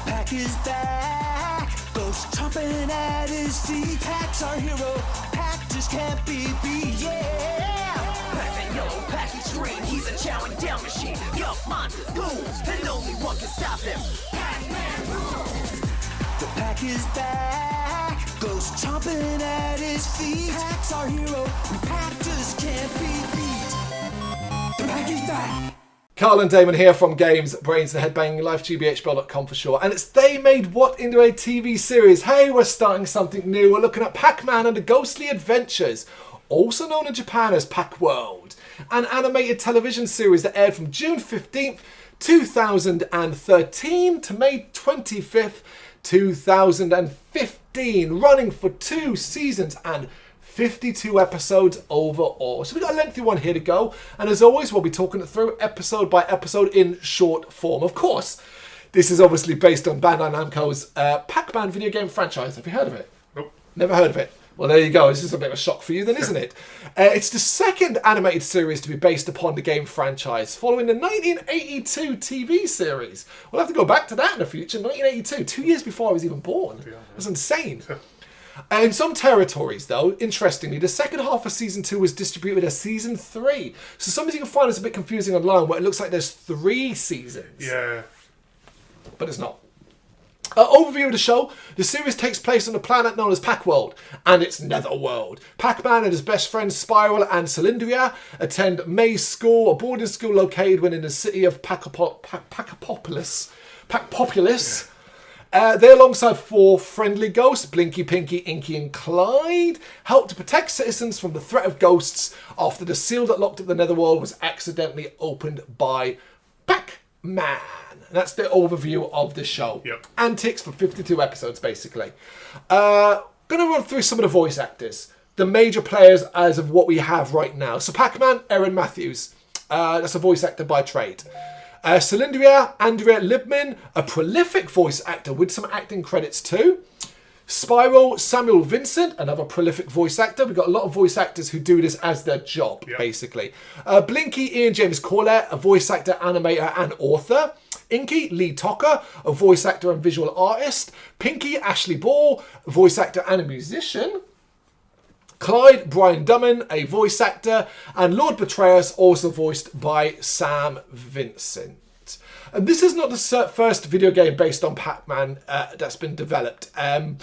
Pac is back, ghost chomping at his feet. Pac's our hero, Pac just can't be beat, yeah! Pac-Man yellow, Pac is green, he's a chowing down machine. Yup, monsters, ghouls, and only one can stop him. Pac-Man rules! The Pac is back, ghost chomping at his feet. Pac's our hero, and Pac just can't be beat. The Pac is back! Carl and Damon here from games, Brrraains A Head-Banging Life, gbhblofficial.com for sure. And it's They Made What into a TV series. Hey, we're starting something new. We're looking at Pac-Man and the Ghostly Adventures, also known in Japan as Pac-World, an animated television series that aired from June 15th, 2013 to May 25th, 2015, running for 2 seasons and 52 episodes overall. So we've got a lengthy one here to go, and as always we'll be talking it through episode by episode in short form. Of course, this is obviously based on Bandai Namco's Pac-Man video game franchise. Have you heard of it? Nope. Never heard of it? Well, there you go. This is a bit of a shock for you then, isn't it? It's the second animated series to be based upon the game franchise, following the 1982 TV series. We'll have to go back to that in the future. 1982, 2 years before I was even born. That's insane. In some territories, though, interestingly, the second half of Season 2 was distributed as Season 3. So some of you can find this a bit confusing online, where it looks like there's 3 seasons. Yeah. But it's not. Overview of the show. The series takes place on a planet known as Pac-World and its netherworld. Pac-Man and his best friends Spiral and Cylindria attend May's school, a boarding school located within the city of Pac-Populous. They, alongside 4 friendly ghosts, Blinky, Pinky, Inky and Clyde, help to protect citizens from the threat of ghosts after the seal that locked up the netherworld was accidentally opened by Pac-Man. And that's the overview of the show. Yep. Antics for 52 episodes, basically. Going to run through some of the voice actors, the major players as of what we have right now. So Pac-Man, Aaron Matthews. That's a voice actor by trade. Cylindria, Andrea Libman, a prolific voice actor with some acting credits too. Spiral, Samuel Vincent, another prolific voice actor. We've got a lot of voice actors who do this as their job, basically. Blinky, Ian James Corlett, a voice actor, animator and author. Inky, Lee Tocker, a voice actor and visual artist. Pinky, Ashley Ball, a voice actor and a musician. Clyde, Brian Dumman, a voice actor, and Lord Betrayus, also voiced by Sam Vincent. And this is not the first video game based on Pac-Man that's been developed. The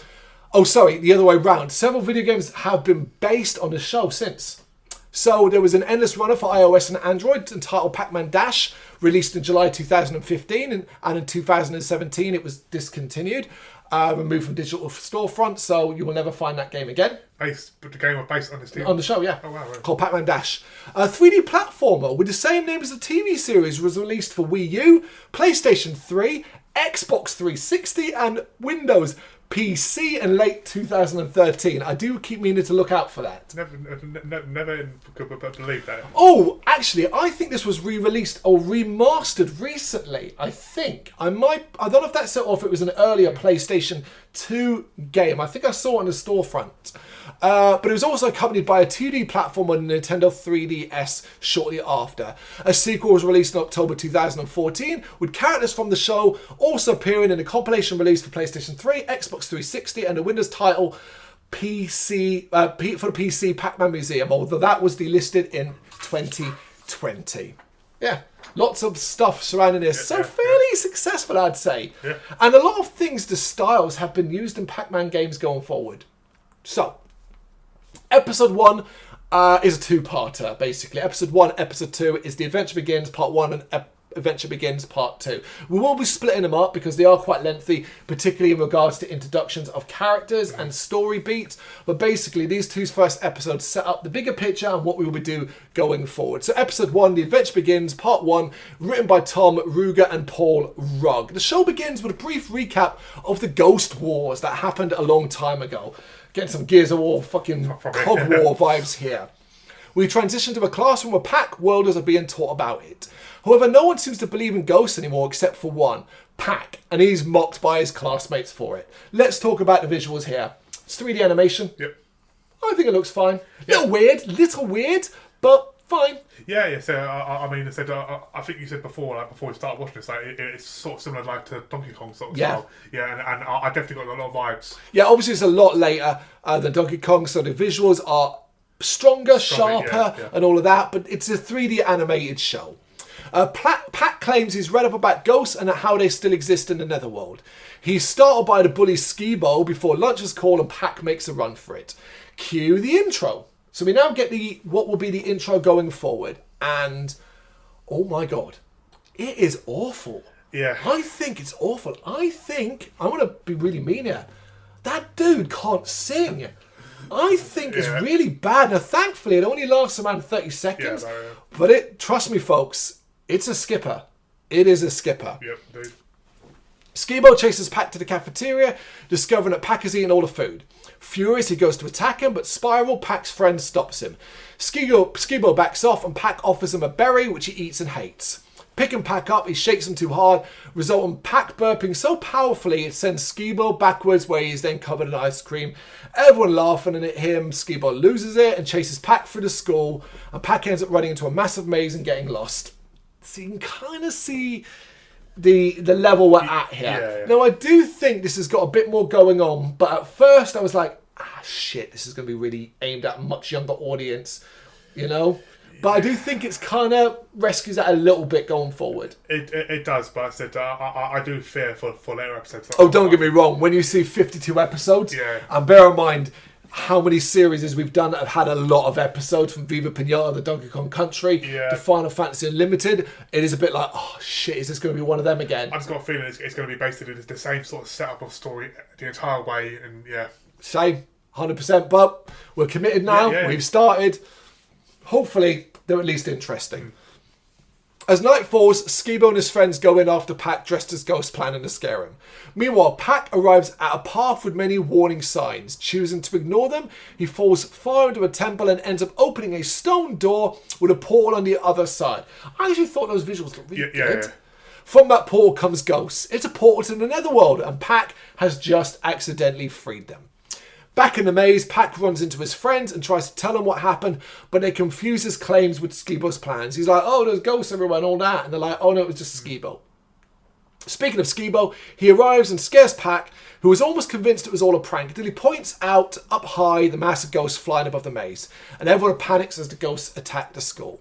other way round. Several video games have been based on the show since. So there was an endless runner for iOS and Android entitled Pac-Man Dash, released in July 2015, and in 2017 it was discontinued. Removed from digital storefront, so you will never find that game again. But the game was based on this TV? On the show, yeah. Oh, wow. Called Pac-Man Dash. A 3D platformer with the same name as the TV series was released for Wii U, PlayStation 3, Xbox 360 and Windows PC in late 2013. I do keep meaning to look out for that. Never could believe that. Oh, actually, I think this was re-released or remastered recently. I think I don't know if that's it or if it was an earlier PlayStation 2 game. I think I saw it on the storefront. But it was also accompanied by a 2D platform on Nintendo 3DS shortly after. A sequel was released in October 2014, with characters from the show also appearing in a compilation release for PlayStation 3, Xbox 360, and the Windows title PC for the PC Pac-Man Museum, although that was delisted in 2020. Yeah, lots of stuff surrounding this. Fairly successful, I'd say. Yeah. And a lot of things, the styles have been used in Pac-Man games going forward. So, Episode 1 is a 2-parter, basically. Episode 1, Episode 2 is The Adventure Begins Part 1 and Adventure Begins Part 2. We will be splitting them up because they are quite lengthy, particularly in regards to introductions of characters and story beats. But basically, these 2 first episodes set up the bigger picture and what we will do going forward. So Episode 1, The Adventure Begins Part 1, written by Tom Ruger and Paul Rugg. The show begins with a brief recap of the Ghost Wars that happened a long time ago. Getting some Gears of War, fucking Cog War vibes here. We transition to a classroom where Pac-Worlders are being taught about it. However, no one seems to believe in ghosts anymore except for one, Pac, and he's mocked by his classmates for it. Let's talk about the visuals here. It's 3D animation. Yep. I think it looks fine. Little weird, but fine. Yeah. So I mean, I said I think you said before, like before we started watching this, like it's sort of similar, like to Donkey Kong sort of style. Yeah, and I definitely got a lot of vibes. Yeah, obviously it's a lot later than Donkey Kong, so the visuals are stronger, sharper, and all of that. But it's a 3D animated show. Pac claims he's read up about ghosts and how they still exist in the netherworld. He's startled by the bully Skibo before lunch is called and Pac makes a run for it. Cue the intro. So we now get what will be the intro going forward. And, oh my God, it is awful. Yeah. I think it's awful. I want to be really mean here. That dude can't sing. I think it's really bad. Now, thankfully, it only lasts around 30 seconds. Yeah, But trust me, folks, it's a skipper. It is a skipper. Yep, dude. Skibo chases Pac to the cafeteria, discovering that Pac has eaten all the food. Furious, he goes to attack him, but Spiral, Pac's friend, stops him. Skibo backs off, and Pac offers him a berry, which he eats and hates. Picking Pac up, he shakes him too hard, resulting in Pac burping so powerfully it sends Skibo backwards, where he is then covered in ice cream. Everyone laughing at him, Skibo loses it and chases Pac through the school, and Pac ends up running into a massive maze and getting lost. So you can kind of see the level we're at here. Now, I do think this has got a bit more going on, but at first I was like, shit, this is going to be really aimed at a much younger audience, you know? But I do think it's kind of rescues that a little bit going forward. It does, but I said I do fear for later episodes. Oh, don't get me wrong. When you see 52 episodes, and bear in mind how many series we've done that have had a lot of episodes, from Viva Pinata, the Donkey Kong Country, to Final Fantasy Unlimited, it is a bit like, oh shit, is this going to be one of them again? I've just got a feeling it's going to be basically the same sort of setup of story the entire way, and Same, 100%, but we're committed now, we've started. Hopefully, they're at least interesting. As night falls, Skibo and his friends go in after Pac dressed as Ghost, planning to scare him. Meanwhile, Pac arrives at a path with many warning signs. Choosing to ignore them, he falls far into a temple and ends up opening a stone door with a portal on the other side. I actually thought those visuals looked really good. Yeah. From that portal comes Ghost. It's a portal to the netherworld, and Pac has just accidentally freed them. Back in the maze, Pac runs into his friends and tries to tell them what happened, but they confuse his claims with Skibo's plans. He's like, oh, there's ghosts everywhere and all that. And they're like, oh no, it was just Skibo. Speaking of Skibo, he arrives and scares Pac, who is almost convinced it was all a prank, until he points out up high the massive ghost flying above the maze. And everyone panics as the ghosts attack the school.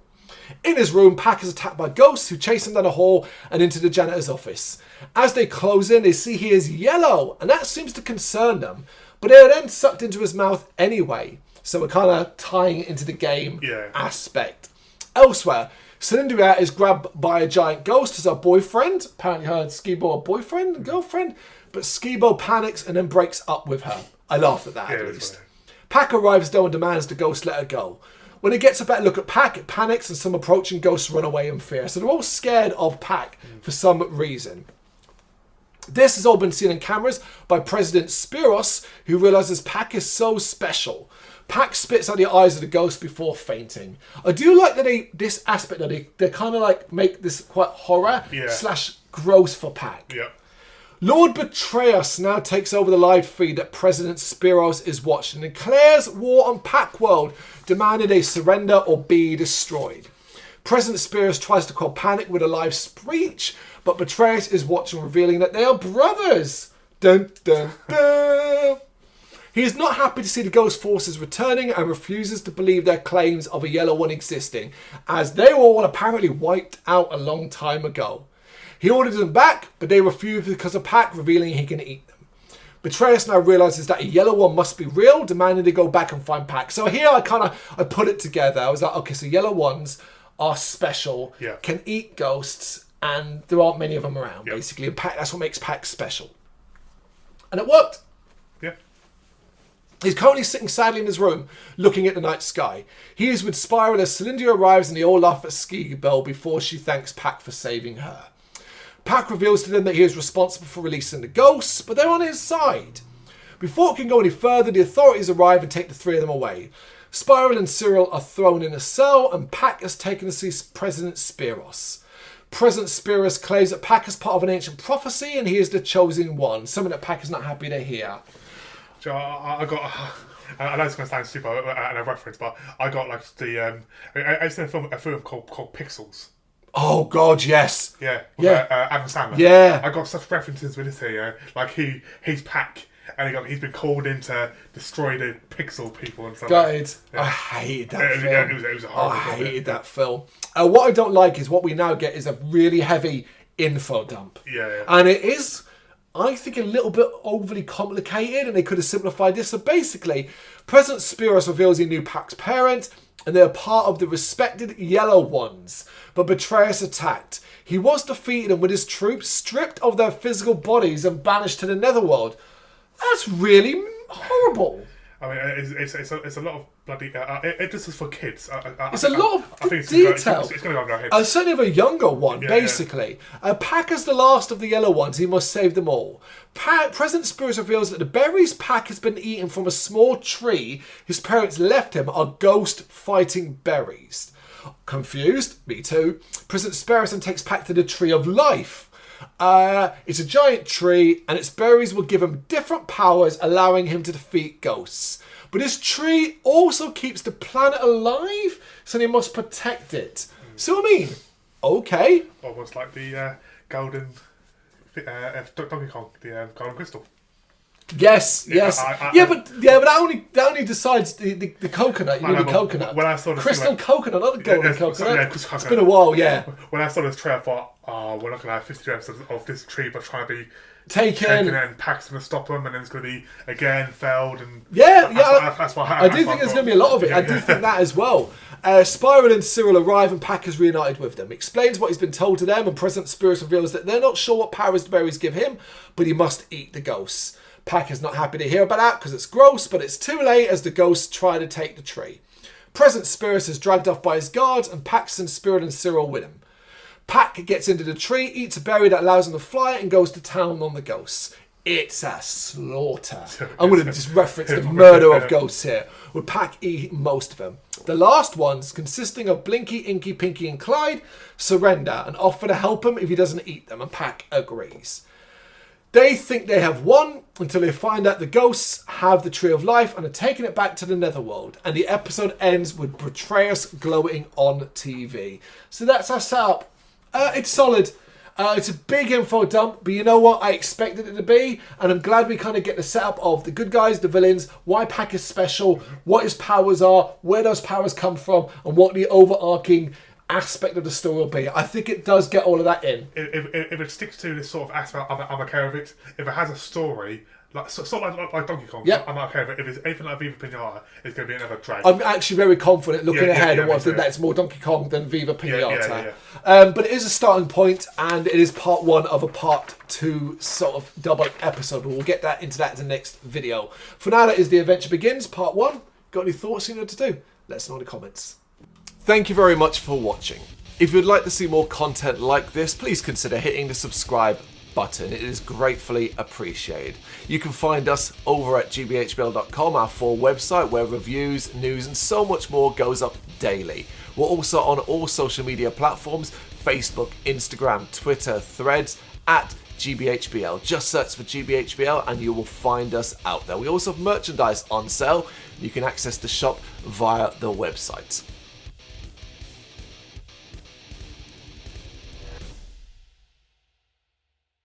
In his room, Pac is attacked by ghosts who chase him down a hall and into the janitor's office. As they close in, they see he is yellow, and that seems to concern them. But they are then sucked into his mouth anyway. So we're kind of tying it into the game aspect. Elsewhere, Cylindria is grabbed by a giant ghost as her boyfriend. Apparently her and Skibo are boyfriend and girlfriend. But Skibo panics and then breaks up with her. I laughed at that at least. Pac arrives though and demands the ghost let her go. When it gets a better look at Pac, it panics and some approaching ghosts run away in fear. So they're all scared of Pac for some reason. This has all been seen in cameras by President Spiros, who realises Pac is so special. Pac spits out the eyes of the ghost before fainting. I do like that this aspect that they kind of like make this quite horror / gross for Pac. Lord Betrayus now takes over the live feed that President Spiros is watching and declares war on Pac World, demanding they surrender or be destroyed. President Spiros tries to quell panic with a live speech, but Betrayus is watching, revealing that they are brothers. Dun, dun, dun. He is not happy to see the ghost forces returning and refuses to believe their claims of a yellow one existing, as they were all apparently wiped out a long time ago. He orders them back, but they refuse because of Pac, revealing he can eat them. Betrayus now realises that a yellow one must be real, demanding they go back and find Pac. So here I put it together. I was like, okay, so yellow ones are special, can eat ghosts, and there aren't many of them around, basically. And Pac, that's what makes Pac special. And it worked. He's currently sitting sadly in his room, looking at the night sky. He is with Spiral as Cylindria arrives and they all laugh at Skibo before she thanks Pac for saving her. Pac reveals to them that he is responsible for releasing the ghosts, but they're on his side. Before it can go any further, the authorities arrive and take the three of them away. Spiral and Cyril are thrown in a cell, and Pac is taken to see President Spiros. President Spiros claims that Pac is part of an ancient prophecy and he is the chosen one, something that Pac is not happy to hear. So I got I know it's going to sound stupid and a reference, but I got like I seen a film called Pixels. Oh God, yes. Yeah. Adam Sandler. Yeah. I got such references with this here. Like he's Pac, and he's been called in to destroy the Pixel people and stuff. Gutted. Yeah. I hated that film. Yeah, it was a horrible I film. hated that film. What I don't like is what we now get is a really heavy info dump. Yeah. And it is, I think, a little bit overly complicated, and they could have simplified this. So basically, President Spiros reveals he knew Pac's parents, and they're part of the respected Yellow Ones. But Brrraains attacked. He was defeated and with his troops stripped of their physical bodies and banished to the Netherworld. That's really horrible. I mean, it's a lot of bloody. This is for kids. It's a lot of it's detail. It's going to go over our heads. Certainly of a younger one, basically. Pac is the last of the Yellow Ones. He must save them all. President Spiros reveals that the berries Pac has been eating from a small tree his parents left him are ghost-fighting berries. Confused? Me too. President Spiros then takes Pac to the Tree of Life. It's a giant tree, and its berries will give him different powers, allowing him to defeat ghosts. But this tree also keeps the planet alive, so they must protect it. So I mean, okay. Almost like the golden Donkey Kong, the golden crystal. Yes. But that only decides the coconut. You I need know, the coconut. when I saw the crystal thing, coconut, not the golden coconut. crystal It's coconut. been a while, yeah. When I saw this trailer, I thought, we're not going to have 52 episodes of this tree, but trying to be Taken, and Pac's going to stop them, and then it's going to be again failed. And I do think there's going to be a lot of it. I do think that as well. Spiral and Cyril arrive, and Pac is reunited with them. Explains what he's been told to them, and President Spiros reveals that they're not sure what powers the berries give him, but he must eat the ghosts. Pac is not happy to hear about that because it's gross, but it's too late as the ghosts try to take the tree. President Spiros is dragged off by his guards, and Pac sends Spirit and Cyril with him. Pac gets into the tree, eats a berry that allows him to fly, and goes to town on the ghosts. It's a slaughter. I'm going to just reference the murder of ghosts here, with Pac eating most of them. The last ones, consisting of Blinky, Inky, Pinky, and Clyde, surrender and offer to help him if he doesn't eat them, and Pac agrees. They think they have won until they find out the ghosts have the Tree of Life and are taking it back to the Netherworld. And the episode ends with Brrraains glowing on TV. So that's our setup. It's solid. It's a big info dump, but you know what? I expected it to be, and I'm glad we kind of get the setup of the good guys, the villains, why Pac is special, what his powers are, where those powers come from, and what the overarching aspect of the story will be. I think it does get all of that in. If it sticks to this sort of aspect, I'm okay with it. If it has a story, like Donkey Kong, Yep. I'm okay with it. If it's anything like Viva Pinata, it's going to be another drag. I'm actually very confident looking ahead and me that's more Donkey Kong than Viva Pinata. Yeah. But it is a starting point, and it is part one of a part two sort of double episode. We'll get that into that in the next video. For now, that is The Adventure Begins, part one. Got any thoughts you know what to do? Let us know in the comments. Thank you very much for watching. If you'd like to see more content like this, please consider hitting the subscribe button. It is gratefully appreciated. You can find us over at gbhbl.com, our full website where reviews, news and so much more goes up daily. We're also on all social media platforms, Facebook, Instagram, Twitter, Threads, at gbhbl. Just search for gbhbl and you will find us out there. We also have merchandise on sale. You can access the shop via the website.